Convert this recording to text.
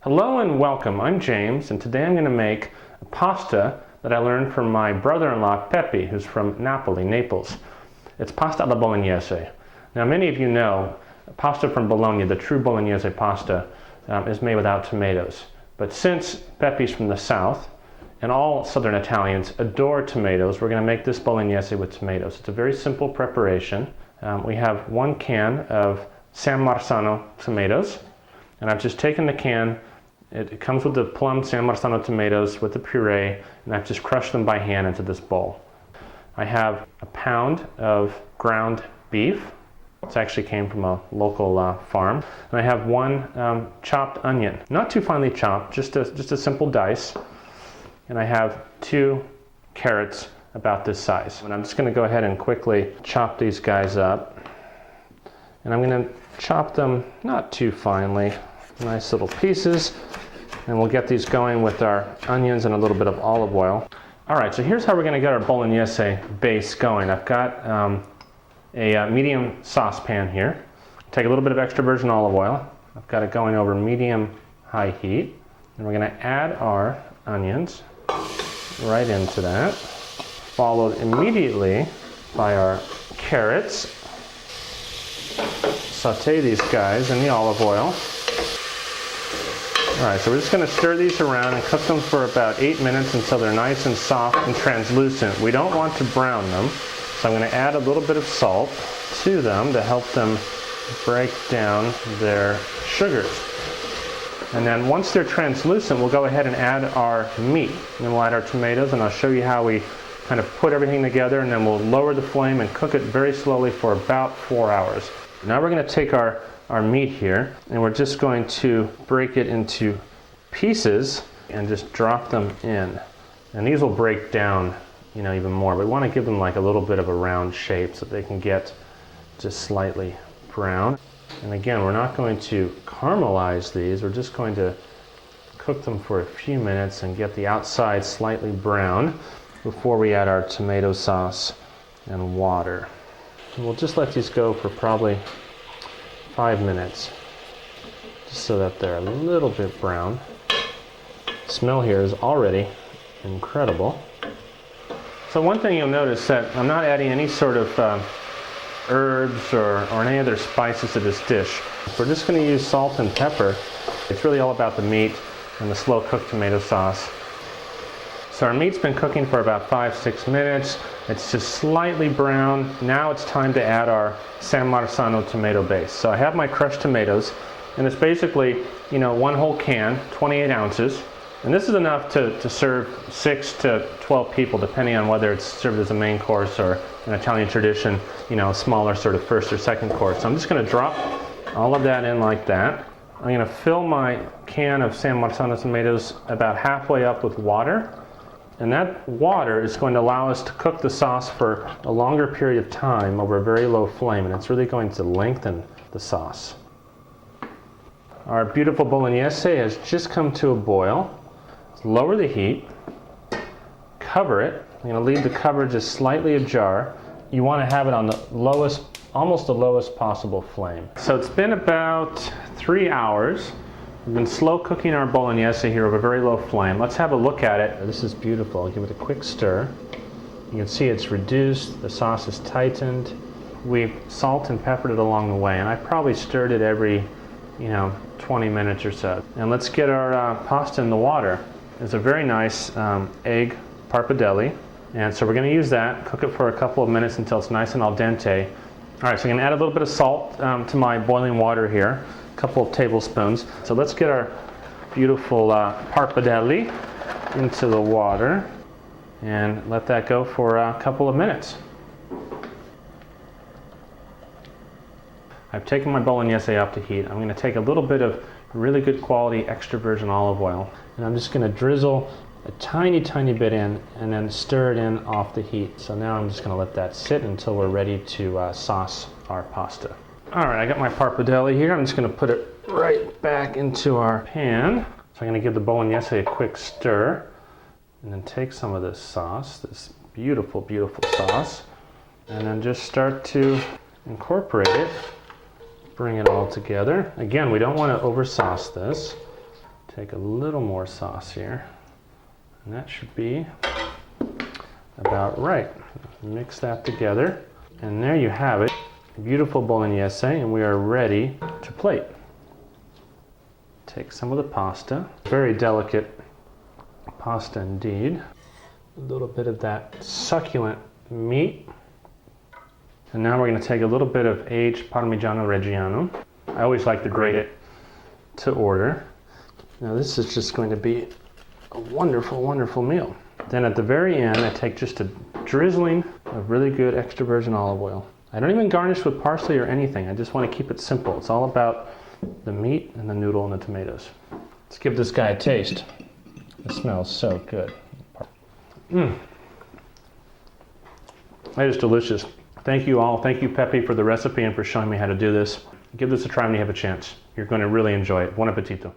Hello and welcome, I'm James, and today I'm going to make a pasta that I learned from my brother-in-law Pepe, who's from Naples. It's pasta alla Bolognese. Now many of you know, pasta from Bologna, the true Bolognese pasta, is made without tomatoes. But since Pepe's from the south, and all southern Italians adore tomatoes, we're going to make this Bolognese with tomatoes. It's a very simple preparation. We have 1 can of San Marzano tomatoes, and I've just taken the can. It comes with the plum San Marzano tomatoes with the puree, and I've just crushed them by hand into this bowl. I have a pound of ground beef. It actually came from a local farm. And I have 1 chopped onion, not too finely chopped, just a simple dice. And I have 2 carrots about this size. And I'm just going to go ahead and quickly chop these guys up. And I'm going to chop them not too finely, nice little pieces. And we'll get these going with our onions and a little bit of olive oil. All right, so here's how we're going to get our Bolognese base going. I've got a medium saucepan here. Take a little bit of extra virgin olive oil. I've got it going over medium-high heat. And we're going to add our onions right into that, followed immediately by our carrots. Saute these guys in the olive oil. All right, so we're just going to stir these around and cook them for about 8 minutes until they're nice and soft and translucent. We don't want to brown them, so I'm going to add a little bit of salt to them to help them break down their sugars. And then once they're translucent, we'll go ahead and add our meat. And then we'll add our tomatoes, and I'll show you how we kind of put everything together, and then we'll lower the flame and cook it very slowly for about 4 hours. Now we're going to take our meat here, and we're just going to break it into pieces and just drop them in. And these will break down, even more. But we want to give them like a little bit of a round shape so they can get just slightly brown. And again, we're not going to caramelize these. We're just going to cook them for a few minutes and get the outside slightly brown before we add our tomato sauce and water. And we'll just let these go for probably 5 minutes, just so that they're a little bit brown. The smell here is already incredible. So one thing you'll notice that I'm not adding any sort of herbs or any other spices to this dish. We're just going to use salt and pepper. It's really all about the meat and the slow cooked tomato sauce. So our meat's been cooking for about 5-6 minutes. It's just slightly brown. Now it's time to add our San Marzano tomato base. So I have my crushed tomatoes, and it's basically, 1 whole can, 28 ounces. And this is enough to serve 6 to 12 people, depending on whether it's served as a main course or an Italian tradition, a smaller sort of first or second course. So I'm just going to drop all of that in like that. I'm going to fill my can of San Marzano tomatoes about halfway up with water. And that water is going to allow us to cook the sauce for a longer period of time over a very low flame, and it's really going to lengthen the sauce. Our beautiful Bolognese has just come to a boil. Let's lower the heat, cover it. I'm going to leave the cover just slightly ajar. You want to have it on the lowest, almost the lowest possible flame. So it's been about 3 hours. We've been slow cooking our Bolognese here over a very low flame. Let's have a look at it. This is beautiful. I'll give it a quick stir. You can see it's reduced. The sauce is tightened. We've salt and peppered it along the way, and I probably stirred it every, 20 minutes or so. And let's get our pasta in the water. It's a very nice egg parpadelli, and so we're going to use that. Cook it for a couple of minutes until it's nice and al dente. All right, so I'm going to add a little bit of salt to my boiling water here. Couple of tablespoons. So let's get our beautiful parpadelli into the water and let that go for a couple of minutes. I've taken my Bolognese off the heat. I'm going to take a little bit of really good quality extra virgin olive oil, and I'm just going to drizzle a tiny bit in and then stir it in off the heat. So now I'm just going to let that sit until we're ready to sauce our pasta. All right, I got my parpadelli here. I'm just going to put it right back into our pan. So I'm going to give the Bolognese a quick stir and then take some of this sauce, this beautiful sauce, and then just start to incorporate it. Bring it all together. Again, we don't want to over sauce this. Take a little more sauce here. And that should be about right. Mix that together. And there you have it. Beautiful Bolognese, and we are ready to plate. Take some of the pasta. Very delicate pasta indeed. A little bit of that succulent meat. And now we're going to take a little bit of aged Parmigiano Reggiano. I always like to grate it to order. Now this is just going to be a wonderful, wonderful meal. Then at the very end, I take just a drizzling of really good extra virgin olive oil. I don't even garnish with parsley or anything. I just want to keep it simple. It's all about the meat and the noodle and the tomatoes. Let's give this guy a taste. It smells so good. That is delicious. Thank you all. Thank you, Pepe, for the recipe and for showing me how to do this. Give this a try when you have a chance. You're going to really enjoy it. Buon appetito.